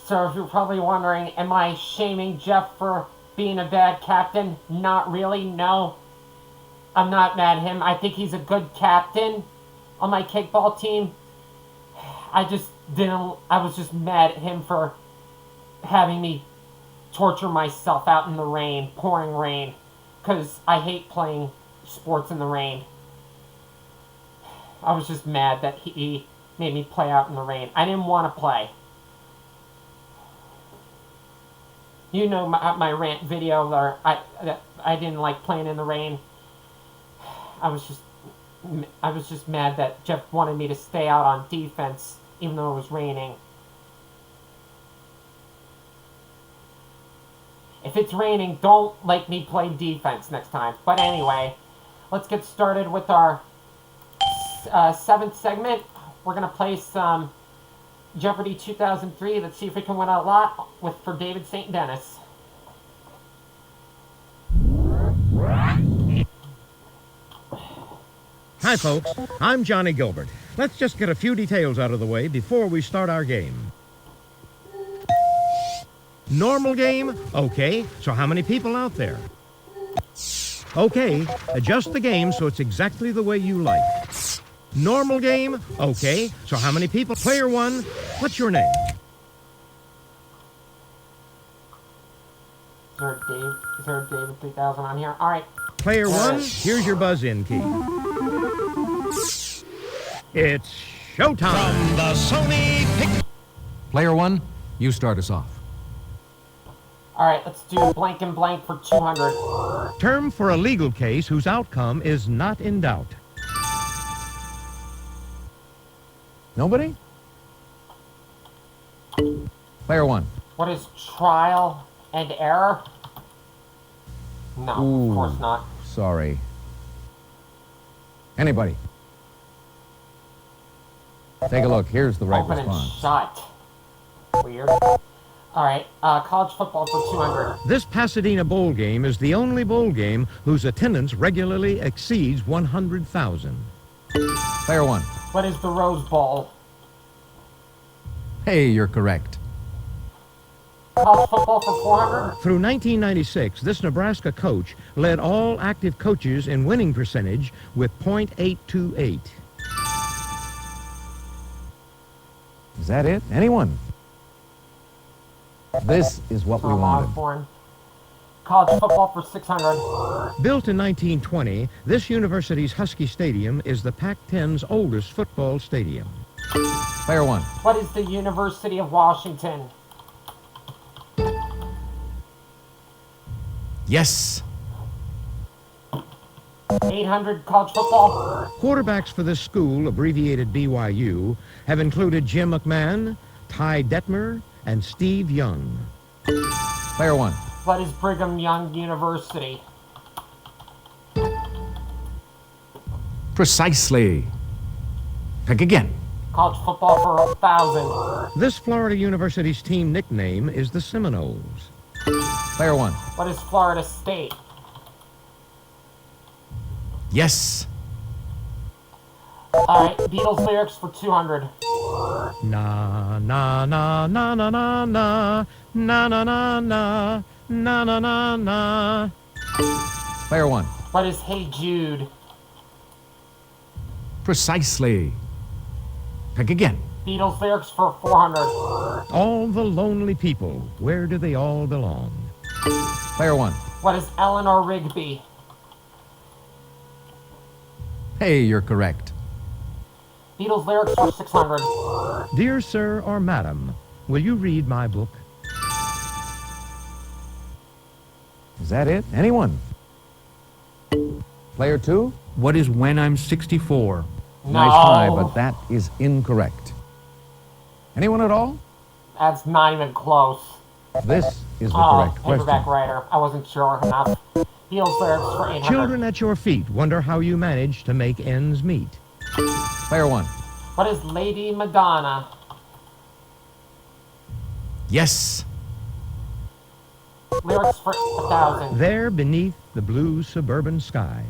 So if you're probably wondering, am I shaming Jeff for being a bad captain? Not really, no. I'm not mad at him. I think he's a good captain on my kickball team. I was just mad at him for having me torture myself out in the rain, pouring rain. Because I hate playing sports in the rain. I was just mad that he made me play out in the rain. I didn't want to play. You know my rant video where I didn't like playing in the rain. I was just mad that Jeff wanted me to stay out on defense even though it was raining. If it's raining, don't make me play defense next time. But anyway, let's get started with our 7th segment. We're gonna play some Jeopardy 2003. Let's see if we can win a lot for David St. Dennis. Hi folks, I'm Johnny Gilbert. Let's just get a few details out of the way before we start our game. Normal game? Okay, so how many people out there? Okay, adjust the game so it's exactly the way you like. Normal game? Okay, so how many people? Player 1, what's your name? Is there David3000 on here? Alright. Player 1, here's your buzz-in key. It's showtime! From the Sony Pic... Player 1, you start us off. Alright, let's do blank and blank for 200. Term for a legal case whose outcome is not in doubt. Nobody? Player 1. What is trial and error? No, Ooh, of course not. Sorry. Anybody? Take a look. Here's the right Open response. and shut. Weird. Alright, college football for 200. This Pasadena bowl game is the only bowl game whose attendance regularly exceeds 100,000. Player 1. What is the Rose Bowl? Hey, you're correct. College football for 400? Through 1996, this Nebraska coach led all active coaches in winning percentage with .828. Is that it? Anyone? This is what we wanted. Osborne. College football for 600. Built in 1920, this university's Husky Stadium is the Pac-10's oldest football stadium. Player 1. What is the University of Washington? Yes. 800 college football. Quarterbacks for this school, abbreviated BYU, have included Jim McMahon, Ty Detmer, and Steve Young. Player 1. What is Brigham Young University? Precisely. Pick again. College football for 1,000. This Florida University's team nickname is the Seminoles. Player 1. What is Florida State? Yes. Alright, Beatles lyrics for 200. Na na na na na na na na na na na na na na na. Player 1. What is Hey Jude? Precisely. Pick again. Beatles lyrics for 400. All the lonely people, where do they all belong? Player 1. What is Eleanor Rigby? Hey, you're correct. Beatles lyrics for 600. Dear sir or madam, will you read my book? Is that it? Anyone? Player 2. What is When I'm 64? No. Nice try, but that is incorrect. Anyone at all? That's not even close. This is the Oh, correct question. paperback writer. I wasn't sure enough. Beatles lyrics for 800. Children at your feet wonder how you manage to make ends meet. Player 1. What is Lady Madonna? Yes. Lyrics for 1,000. There beneath the blue suburban skies.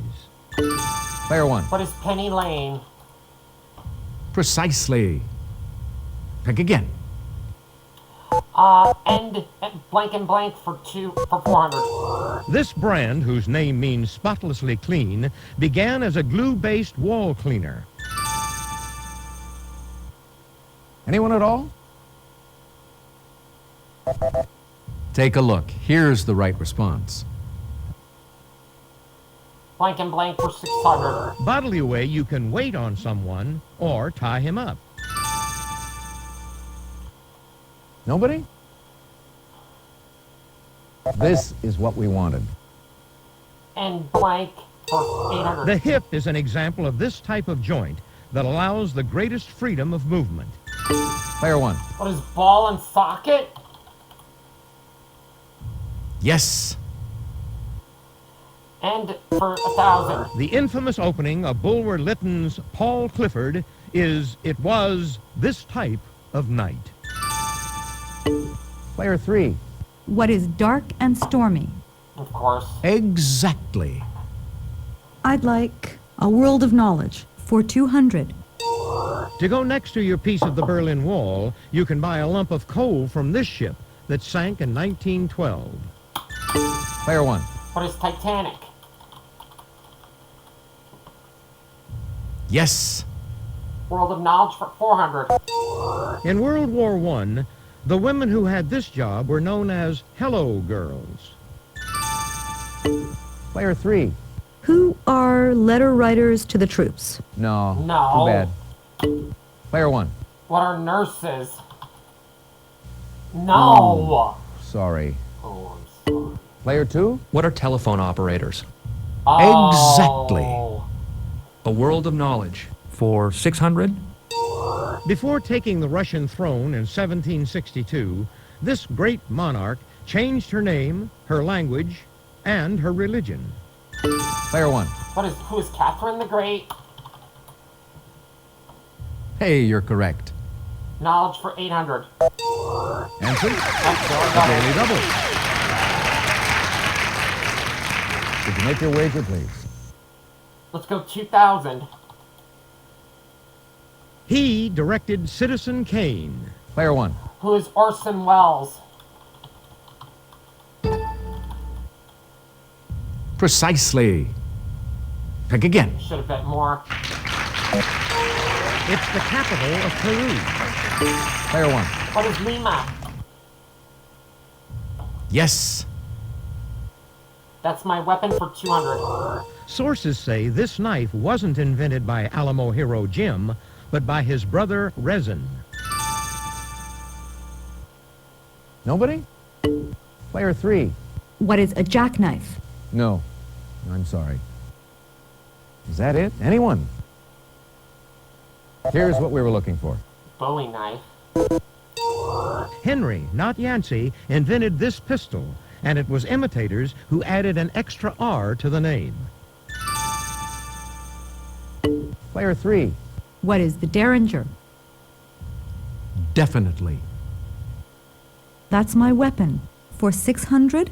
Player 1. What is Penny Lane? Precisely. Pick again. End blank and blank for 400. This brand, whose name means spotlessly clean, began as a glue-based wall cleaner. Anyone at all? Take a look. Here's the right response. Blank and blank for 600. Bodily way you can wait on someone or tie him up. Nobody? This is what we wanted. And blank for 800. The hip is an example of this type of joint that allows the greatest freedom of movement. Player one. What is ball and socket? Yes. And for 1,000. The infamous opening of Bulwer Lytton's Paul Clifford is, it was, this type of night. Player three. What is dark and stormy? Of course. Exactly. I'd like a world of knowledge for 200. To go next to your piece of the Berlin Wall, you can buy a lump of coal from this ship that sank in 1912. Player one. What is Titanic? Yes. World of knowledge for 400. In World War I, the women who had this job were known as Hello Girls. Player three. Who are letter writers to the troops? No. No. Too bad. Player one. What are nurses? No. Sorry. Oh, I'm sorry. Player two. What are telephone operators? Exactly. A world of knowledge for 600. Before taking the Russian throne in 1762, this great monarch changed her name, her language, and her religion. Player one. Who is Catherine the Great? Hey, you're correct. Knowledge for 800. Answer. That's Daily double. Would you make your wager, please? Let's go 2,000. He directed Citizen Kane. Player one. Who is Orson Welles? Precisely. Pick again. Should have bet more. It's the capital of Peru. Player one. What is Lima? Yes. That's my weapon for 200. Sources say this knife wasn't invented by Alamo hero Jim, but by his brother Resin. Nobody? Player three. What is a jackknife? No. I'm sorry. Is that it? Anyone? Here's what we were looking for. Bowie knife. Henry, not Yancey, invented this pistol, and it was imitators who added an extra R to the name. Player three. What is the derringer? Definitely. That's my weapon for 600.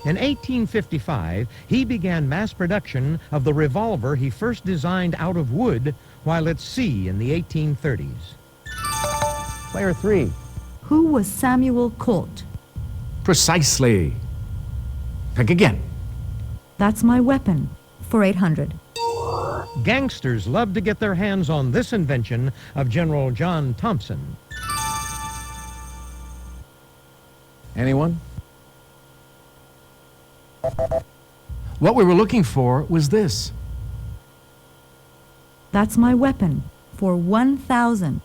In 1855, he began mass production of the revolver he first designed out of wood while at sea in the 1830s. Player three. Who was Samuel Colt? Precisely. Pick again. That's my weapon for 800. Gangsters loved to get their hands on this invention of General John Thompson. Anyone? What we were looking for was this. That's my weapon for 1,000.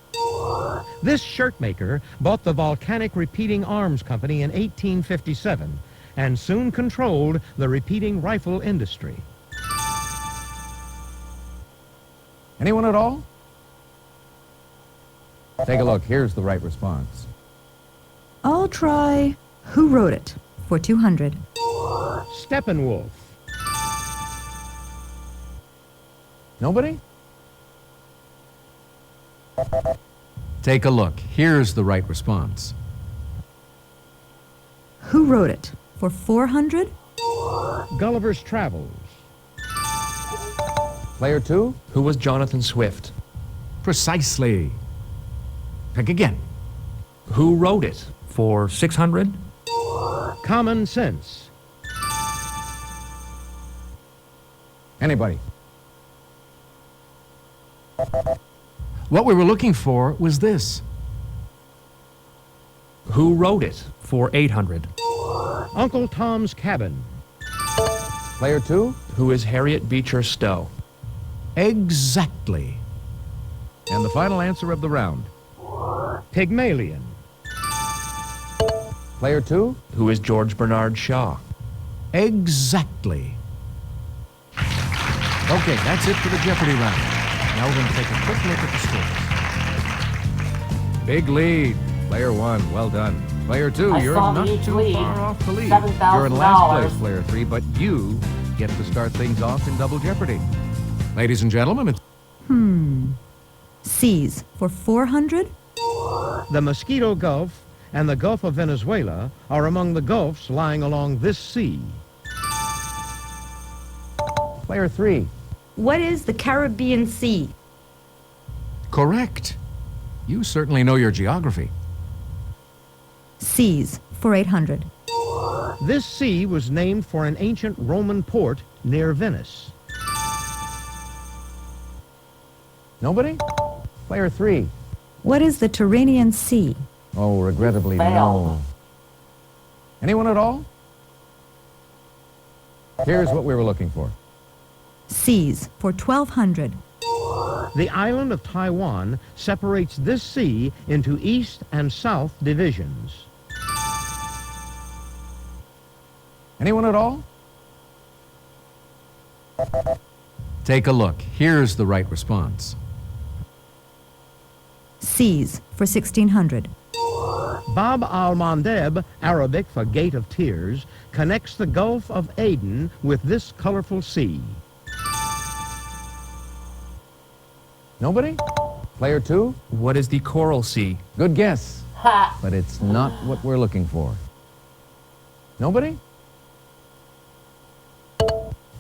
This shirt maker bought the Volcanic Repeating Arms Company in 1857 and soon controlled the repeating rifle industry. Anyone at all? Take a look. Here's the right response. I'll try who wrote it for 200. Steppenwolf. Nobody? Take a look. Here's the right response. Who wrote it for 400? Gulliver's Travels. Player two. Who was Jonathan Swift? Precisely. Pick again. Who wrote it? For 600? Common sense. Anybody? What we were looking for was this. Who wrote it? For 800. Uncle Tom's Cabin. Player 2? Who is Harriet Beecher Stowe? Exactly. And the final answer of the round. Pygmalion. Player 2? Who is George Bernard Shaw? Exactly. Okay, that's it for the Jeopardy round. Now we're going to take a quick look at the scores. Big lead. Player 1, well done. Player 2, I you're saw not the huge too lead. far off the lead. $7,000. You're in last place, Player 3, but you get to start things off in Double Jeopardy. Ladies and gentlemen, it's C's for 400. The Mosquito Gulf and the Gulf of Venezuela are among the gulfs lying along this sea. Player 3. What is the Caribbean Sea? Correct. You certainly know your geography. C's for 800. This sea was named for an ancient Roman port near Venice. Nobody? Player 3. What is the Tyrrhenian Sea? Oh, regrettably, Failed. no. Anyone at all? Here's what we were looking for. C's for 1200. The island of Taiwan separates this sea into east and south divisions. Anyone at all? Take a look. Here's the right response. C's for 1600. Bab al-Mandeb, Arabic for Gate of Tears, connects the Gulf of Aden with this colorful sea. Nobody? Player 2? What is the Coral Sea? Good guess. Ha! But it's not what we're looking for. Nobody?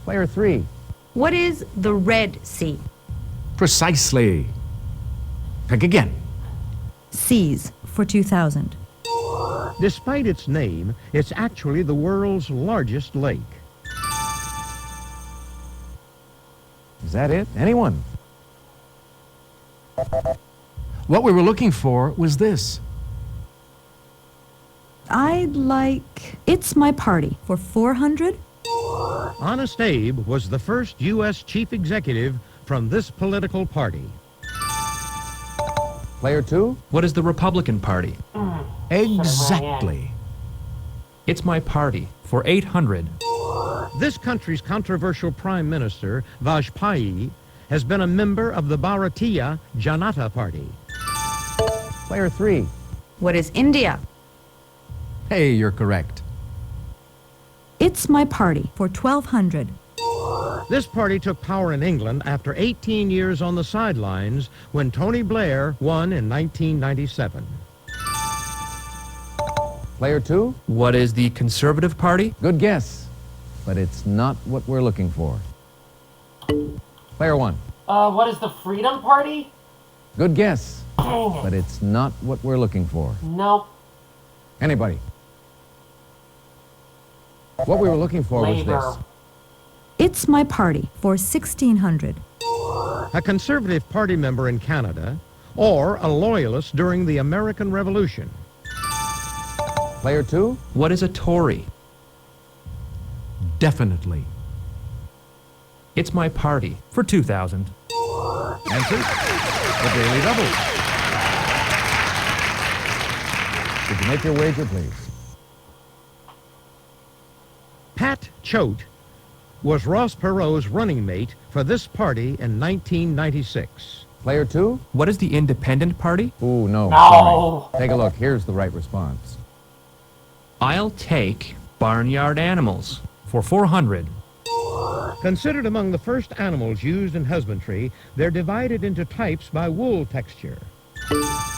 Player 3. What is the Red Sea? Precisely. Pick again. C's for 2000. Despite its name, it's actually the world's largest lake. Is that it? Anyone? What we were looking for was this. I'd like It's My Party for 400. Honest Abe was the first U.S. chief executive from this political party. Player 2? What is the Republican Party? Exactly. It's My Party. For 800. This country's controversial prime minister, Vajpayee, has been a member of the Bharatiya Janata Party. Player 3. What is India? Hey, you're correct. It's My Party for 1200. This party took power in England after 18 years on the sidelines when Tony Blair won in 1997. Player 2? What is the Conservative Party? Good guess. But it's not what we're looking for. Player 1. What is the Freedom Party? Good guess. Dang it. But it's not what we're looking for. Nope. Anybody? What we were looking for was Labor. this. It's My Party for 1600. A Conservative Party member in Canada, or a Loyalist during the American Revolution. Player 2? What is a Tory? Definitely. It's My Party. For 2000. Answer? The Daily Double. Did you make your wager, please? Pat Choate was Ross Perot's running mate for this party in 1996. Player 2? What is the Independent Party? Ooh, no. No. Sorry. Take a look. Here's the right response. I'll take Barnyard Animals. For 400. Considered among the first animals used in husbandry, they're divided into types by wool texture.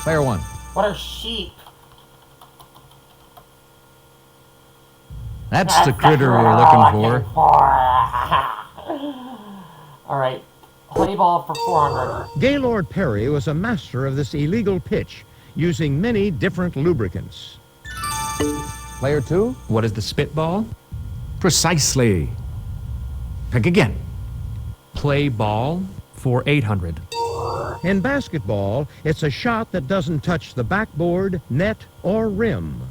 Player 1. What are sheep? That's the critter we're looking for. Alright. Play ball for 400. Gaylord Perry was a master of this illegal pitch, using many different lubricants. Player 2? What is the spitball? Precisely. Pick again. Play ball for 800. In basketball, it's a shot that doesn't touch the backboard, net, or rim.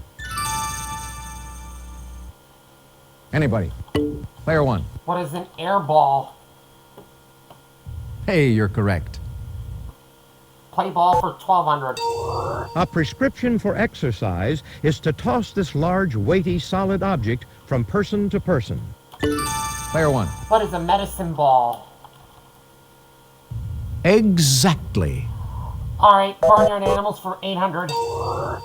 Anybody? Player 1. What is an air ball? Hey, you're correct. Play ball for 1200. A prescription for exercise is to toss this large, weighty, solid object from person to person. Player 1. What is a medicine ball? Exactly. Alright, barnyard animals for 800.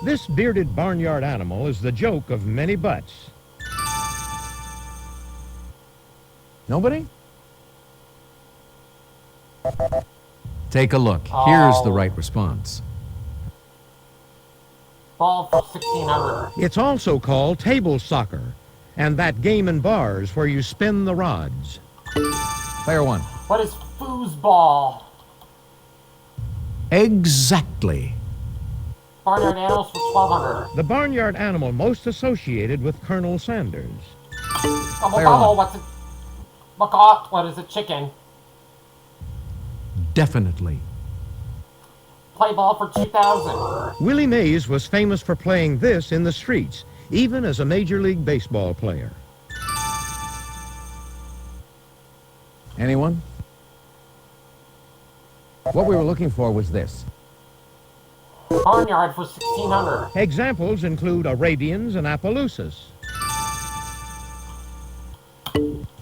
This bearded barnyard animal is the joke of many butts. Nobody? Take a look. Here's the right response. Ball for 1600. It's also called table soccer, and that game in bars where you spin the rods. Player 1. What is foosball? Exactly. Barnyard animals for 1200. The barnyard animal most associated with Colonel Sanders. Gobble Player gobble, 1. what's it? Macaw, what is a chicken? Definitely. Play ball for 2000. Willie Mays was famous for playing this in the streets, even as a Major League Baseball player. Anyone? What we were looking for was this. Barnyard for 1600. Examples include Arabians and Appaloosas.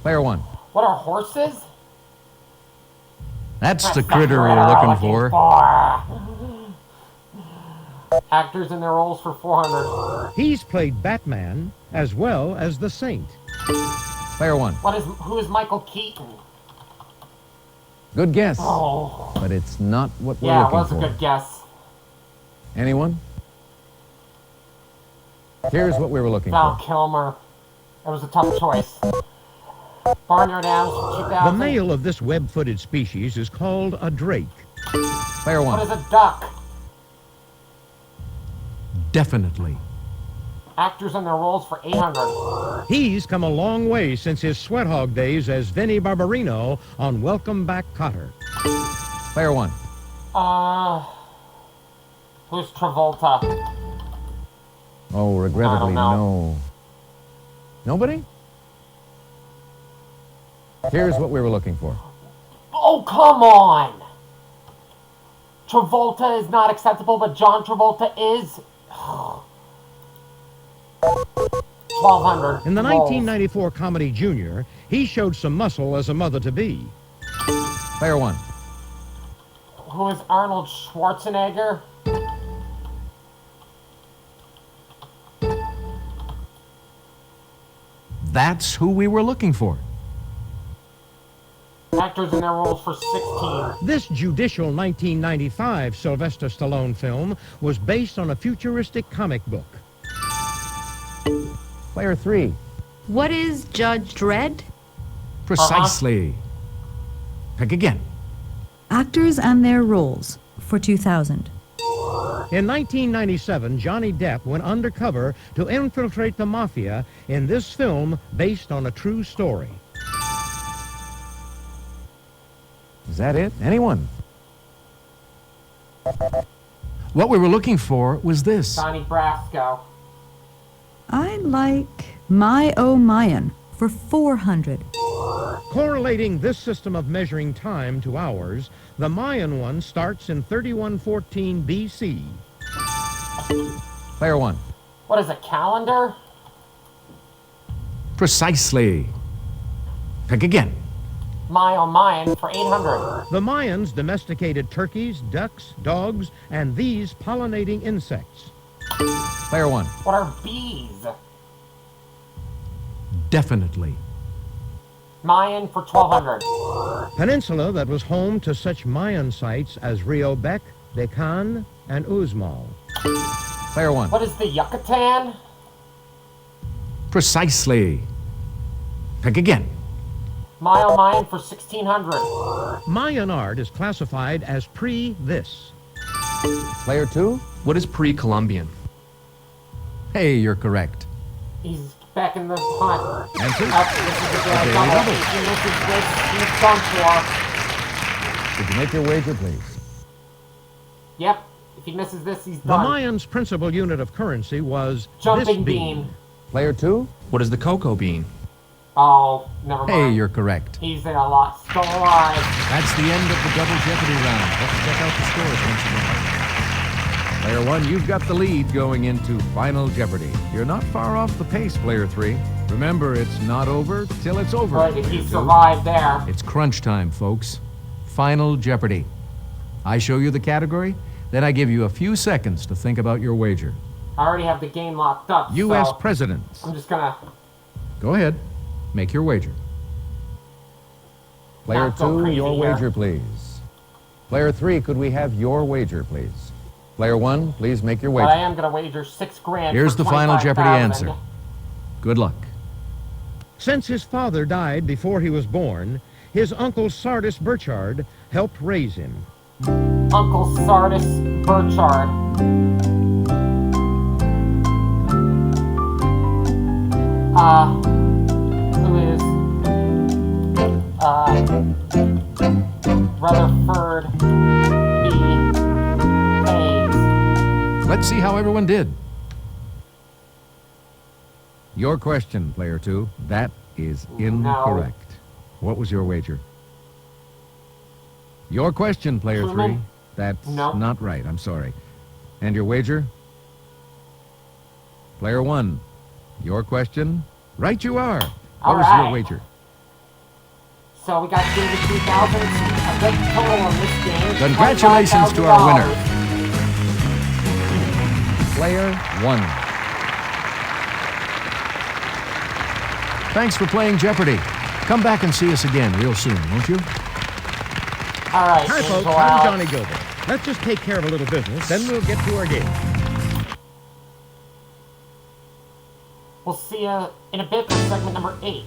Player 1. What are horses? That's the That's critter what we were we're looking for. Actors in their roles for 400. He's played Batman as well as the Saint. Player 1. Who is Michael Keaton? Good guess. Oh, But it's not what we're yeah, it looking was for. a good guess. Anyone? Here's what we were looking Val for. Kilmer. It was a tough choice. Barnyard animals for 2000. The male of this web-footed species is called a drake. Player What 1. is a duck? Definitely. Actors in their roles for 800. He's come a long way since his sweat hog days as Vinnie Barbarino on Welcome Back, Kotter. Player 1. Who's Travolta? Oh, regrettably, I don't know. no. Nobody? Here's what we were looking for. Oh, come on! Travolta is not acceptable, but John Travolta is. 1200. In the Rolls. 1994 comedy Junior, he showed some muscle as a mother-to-be. Player 1. Who is Arnold Schwarzenegger? That's who we were looking for. Actors in their roles for 16. This judicial 1995 Sylvester Stallone film was based on a futuristic comic book. Player 3. What is Judge Dredd? Precisely. Pick again. Actors and their roles for 2000. In 1997, Johnny Depp went undercover to infiltrate the Mafia in this film based on a true story. Is that it? Anyone? What we were looking for was this. Donnie Brasco. I like My Oh Mayan for 400. Correlating this system of measuring time to hours, the Mayan one starts in 3114 BC. Player 1. What is a calendar? Precisely. Pick again. My oh Mayan for 800. The Mayans domesticated turkeys, ducks, dogs, and these pollinating insects. Player 1. What are bees? Definitely. Mayan for 1200. Peninsula that was home to such Mayan sites as Rio Bec, Becan, and Uxmal. Player 1. What is the Yucatan? Precisely. Pick again. My oh Mayan for 1600. Mayan art is classified as pre-this. Player 2. What is pre-Columbian? Hey, you're correct. He's back in the hunt. Answer? This is the Okay, double. double. If he misses this, he's done for. Could you make your wager, please? Yep. If he misses this, he's The done. Mayans' principal unit of currency was Jumping this bean. Player 2? What is the cocoa bean? Oh, never mind. Hey, you're correct. He's in a lot. Still alive. That's the end of the double Jeopardy round. Let's check out the scores once again. Player 1, you've got the lead going into Final Jeopardy. You're not far off the pace, Player 3. Remember, it's not over till it's over. But if Player he 2. survived there. It's crunch time, folks. Final Jeopardy. I show you the category, then I give you a few seconds to think about your wager. I already have the game locked up. U.S. so presidents. I'm just gonna. Go ahead. Make your wager. Player Not go 2, crazy your here. wager, please. Player 3, could we have your wager, please? Player 1, please make your But I wager. am gonna wager $6 grand. Here's for the Final Jeopardy 25,000. answer. Good luck. Since his father died before he was born, his uncle Sardis Burchard helped raise him. Uncle Sardis Burchard. Who is Rutherford B. Hayes. Let's see how everyone did. Your question, Player 2. That is incorrect. What was your wager? Your question, Player 3. Truman? That's No. not right. I'm sorry. And your wager? Player 1. Your question? Right you are. What was your Alright. wager? So we got David3000. A good total on this game. Congratulations to our winner. $25,000. Player 1. Thanks for playing Jeopardy. Come back and see us again real soon, won't you? All right, Hi, folks. Angel I'm Alex. Johnny Gilbert. Let's just take care of a little business, then we'll get to our game. We'll see you in a bit for segment number 8.